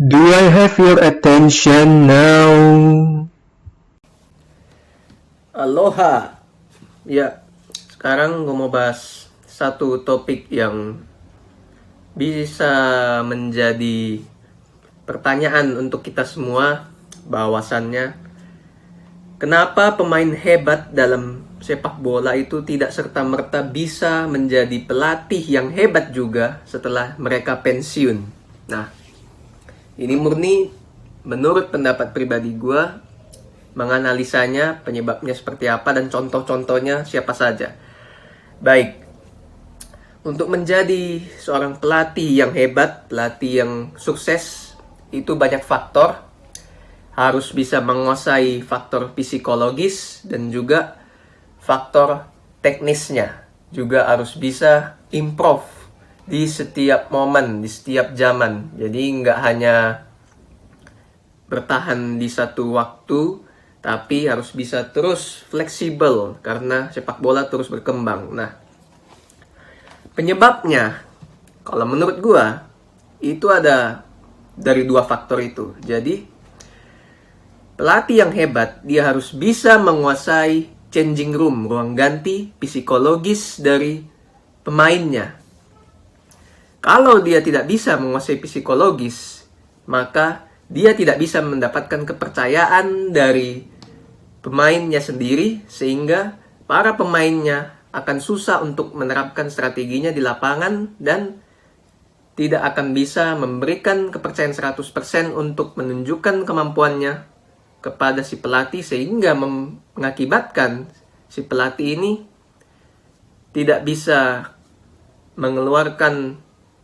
Do I have your attention now? Aloha. Ya, sekarang gue mau bahas satu topik yang bisa menjadi pertanyaan untuk kita semua, bahwasannya kenapa pemain hebat dalam sepak bola itu tidak serta-merta bisa menjadi pelatih yang hebat juga setelah mereka pensiun. Nah, ini murni menurut pendapat pribadi gue, menganalisanya, penyebabnya seperti apa, dan contoh-contohnya siapa saja. Baik, untuk menjadi seorang pelatih yang hebat, pelatih yang sukses, itu banyak faktor. Harus bisa menguasai faktor psikologis dan juga faktor teknisnya. Juga harus bisa improve di setiap momen, di setiap zaman. Jadi nggak hanya bertahan di satu waktu, tapi harus bisa terus fleksibel karena sepak bola terus berkembang. Nah, penyebabnya kalau menurut gua itu ada dari dua faktor itu. Jadi pelatih yang hebat dia harus bisa menguasai changing room, ruang ganti psikologis dari pemainnya. Kalau dia tidak bisa menguasai psikologis, maka dia tidak bisa mendapatkan kepercayaan dari pemainnya sendiri, sehingga para pemainnya akan susah untuk menerapkan strateginya di lapangan dan tidak akan bisa memberikan kepercayaan 100% untuk menunjukkan kemampuannya kepada si pelatih, sehingga mengakibatkan si pelatih ini tidak bisa mengeluarkan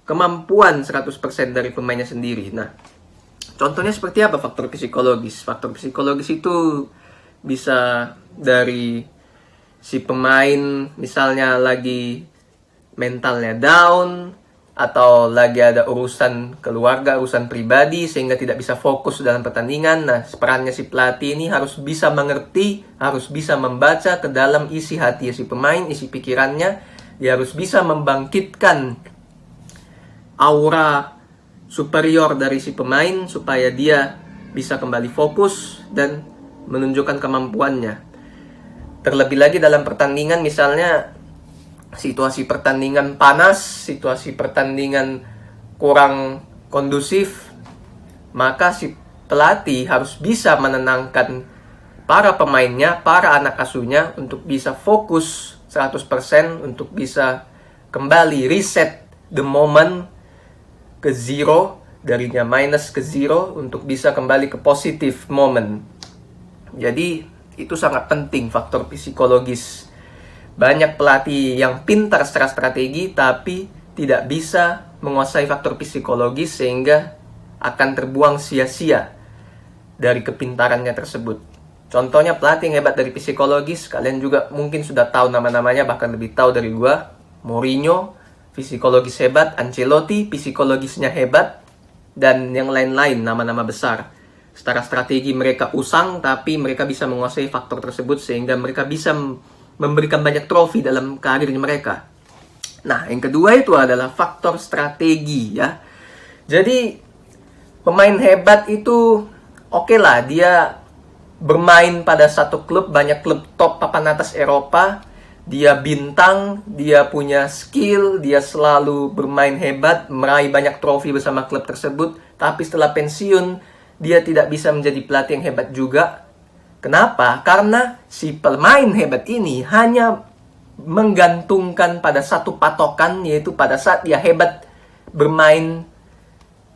kemampuan 100% dari pemainnya sendiri. Nah, contohnya seperti apa faktor psikologis? Faktor psikologis itu bisa dari si pemain misalnya lagi mentalnya down, atau lagi ada urusan keluarga, urusan pribadi, sehingga tidak bisa fokus dalam pertandingan. Nah, perannya si pelatih ini harus bisa mengerti, harus bisa membaca ke dalam isi hati si pemain, isi pikirannya. Dia harus bisa membangkitkan aura superior dari si pemain supaya dia bisa kembali fokus dan menunjukkan kemampuannya. Terlebih lagi dalam pertandingan, misalnya situasi pertandingan panas, situasi pertandingan kurang kondusif, maka si pelatih harus bisa menenangkan para pemainnya, para anak asuhnya untuk bisa fokus 100%, untuk bisa kembali reset the moment ke zero, darinya minus ke zero, untuk bisa kembali ke positive moment. Jadi itu sangat penting faktor psikologis. Banyak pelatih yang pintar secara strategi tapi tidak bisa menguasai faktor psikologis, sehingga akan terbuang sia-sia dari kepintarannya tersebut. Contohnya pelatih yang hebat dari psikologis, kalian juga mungkin sudah tahu nama-namanya, bahkan lebih tahu dari gua. Mourinho, psikologis hebat. Ancelotti, psikologisnya hebat. Dan yang lain-lain, nama-nama besar. Secara strategi mereka usang, tapi mereka bisa menguasai faktor tersebut sehingga mereka bisa memberikan banyak trofi dalam karirnya mereka. Nah, yang kedua itu adalah faktor strategi ya. Jadi pemain hebat itu oke lah, dia bermain pada satu klub, banyak klub top papan atas Eropa. Dia bintang, dia punya skill, dia selalu bermain hebat, meraih banyak trofi bersama klub tersebut. Tapi setelah pensiun, dia tidak bisa menjadi pelatih yang hebat juga. Kenapa? Karena si pemain hebat ini hanya menggantungkan pada satu patokan, yaitu pada saat dia hebat bermain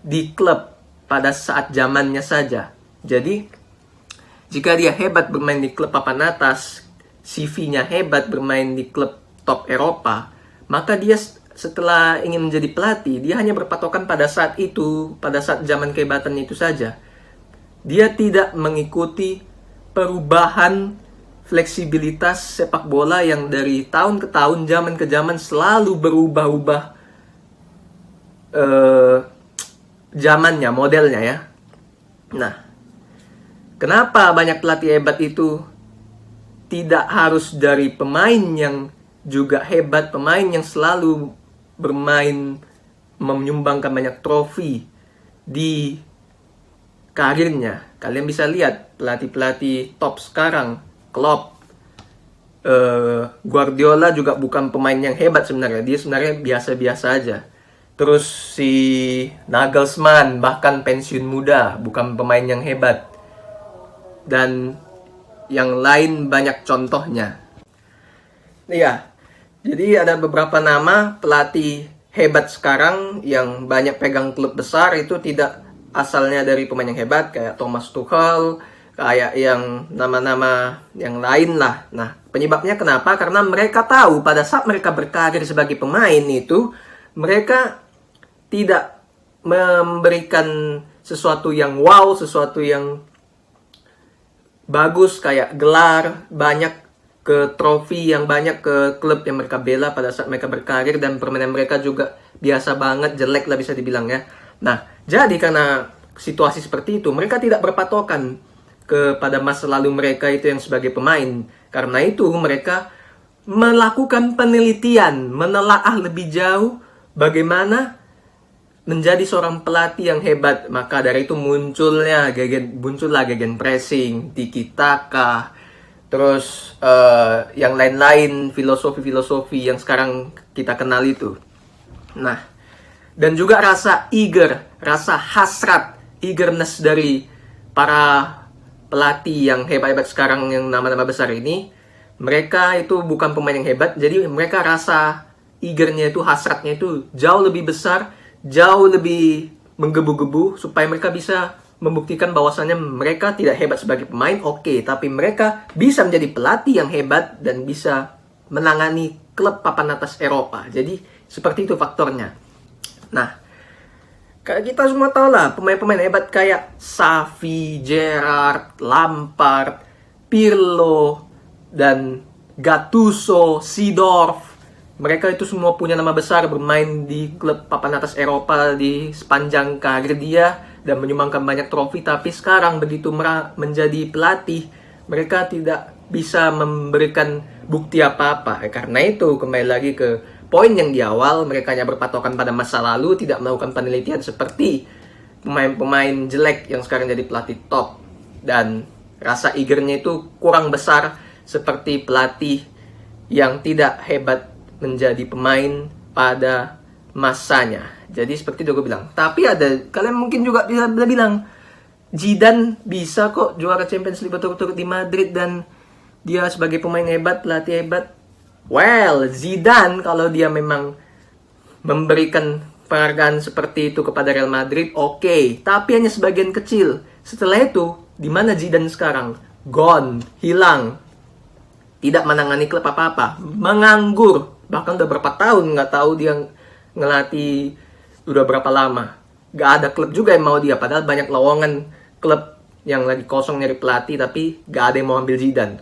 di klub pada saat zamannya saja. Jadi, jika dia hebat bermain di klub papan atas, CV-nya hebat bermain di klub top Eropa, maka dia setelah ingin menjadi pelatih, dia hanya berpatokan pada saat itu, pada saat zaman kehebatannya itu saja. Dia tidak mengikuti perubahan fleksibilitas sepak bola yang dari tahun ke tahun, zaman ke zaman selalu berubah-ubah zamannya, modelnya ya. Nah, kenapa banyak pelatih hebat itu tidak harus dari pemain yang juga hebat, pemain yang selalu bermain menyumbangkan banyak trofi di karirnya. Kalian bisa lihat pelatih-pelatih top sekarang, Klopp, Guardiola juga bukan pemain yang hebat sebenarnya. Dia sebenarnya biasa-biasa aja. Terus si Nagelsmann bahkan pensiun muda, bukan pemain yang hebat. Dan yang lain banyak contohnya. Iya, jadi ada beberapa nama pelatih hebat sekarang yang banyak pegang klub besar itu tidak asalnya dari pemain yang hebat kayak Thomas Tuchel, kayak yang nama-nama yang lain lah. Nah, penyebabnya kenapa? Karena mereka tahu pada saat mereka berkarir sebagai pemain itu, mereka tidak memberikan sesuatu yang wow, sesuatu yang bagus kayak gelar, banyak ke trofi yang banyak ke klub yang mereka bela pada saat mereka berkarir, dan permainan mereka juga biasa banget, jelek lah bisa dibilang ya. Nah, jadi karena situasi seperti itu, mereka tidak berpatokan kepada masa lalu mereka itu yang sebagai pemain. Karena itu mereka melakukan penelitian, menelaah lebih jauh bagaimana menjadi seorang pelatih yang hebat. Maka dari itu muncullah gegen pressing, tiki taka, terus yang lain-lain, filosofi-filosofi yang sekarang kita kenal itu. Nah, dan juga rasa rasa hasrat, eagerness dari para pelatih yang hebat-hebat sekarang, yang nama-nama besar ini. Mereka itu bukan pemain yang hebat, jadi mereka rasa eagernya itu, hasratnya itu jauh lebih besar, jauh lebih menggebu-gebu, supaya mereka bisa membuktikan bahwasannya mereka tidak hebat sebagai pemain, oke, tapi mereka bisa menjadi pelatih yang hebat dan bisa menangani klub papan atas Eropa. Jadi seperti itu faktornya. Nah, kayak kita semua tahu lah, pemain-pemain hebat kayak Xavi, Gerrard, Lampard, Pirlo, dan Gattuso, Seedorf. Mereka itu semua punya nama besar, bermain di klub papan atas Eropa di sepanjang karir dia dan menyumbangkan banyak trofi. Tapi sekarang begitu menjadi pelatih, mereka tidak bisa memberikan bukti apa-apa. Karena itu kembali lagi ke poin yang di awal, mereka hanya berpatokan pada masa lalu, tidak melakukan penelitian seperti pemain-pemain jelek yang sekarang jadi pelatih top. Dan rasa eagernya itu kurang besar seperti pelatih yang tidak hebat menjadi pemain pada masanya. Jadi seperti itu gue bilang. Tapi ada, kalian mungkin juga bisa bilang, Zidane bisa kok juara Champions League berturut-turut di Madrid dan dia sebagai pemain hebat, pelatih hebat. Well, Zidane kalau dia memang memberikan penghargaan seperti itu kepada Real Madrid, oke. Tapi hanya sebagian kecil. Setelah itu, di mana Zidane sekarang? Gone, hilang. Tidak menangani klub apa-apa, menganggur. Bahkan udah berapa tahun nggak tahu dia ngelatih, udah berapa lama. Gak ada klub juga yang mau dia, padahal banyak lowongan klub yang lagi kosong nyari pelatih, tapi gak ada yang mau ambil Zidane.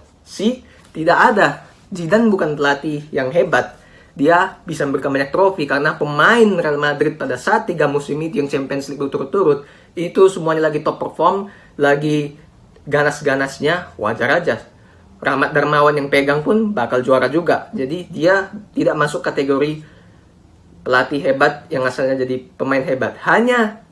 Tidak ada. Zidane bukan pelatih yang hebat. Dia bisa memberikan banyak trofi karena pemain Real Madrid pada saat 3 musim itu yang Champions League berturut-turut, itu semuanya lagi top perform, lagi ganas-ganasnya, wajar aja. Rahmat Darmawan yang pegang pun bakal juara juga. Jadi dia tidak masuk kategori pelatih hebat yang asalnya jadi pemain hebat. Hanya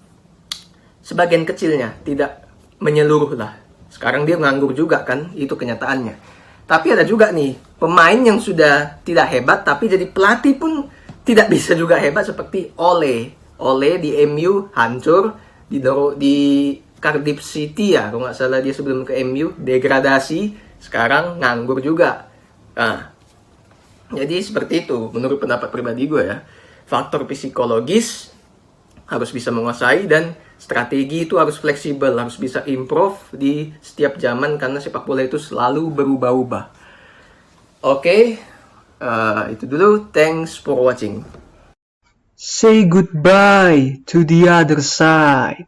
sebagian kecilnya, tidak menyeluruh lah. Sekarang dia nganggur juga kan, itu kenyataannya. Tapi ada juga nih, pemain yang sudah tidak hebat tapi jadi pelatih pun tidak bisa juga hebat, seperti Ole. Ole di MU hancur, di Cardiff City ya, kalau nggak salah dia sebelum ke MU, degradasi. Sekarang nganggur juga. Nah, jadi seperti itu menurut pendapat pribadi gue ya. Faktor psikologis harus bisa menguasai, dan strategi itu harus fleksibel, harus bisa improve di setiap zaman karena sepak bola itu selalu berubah-ubah. Oke, itu dulu. Thanks for watching. Say goodbye to the other side.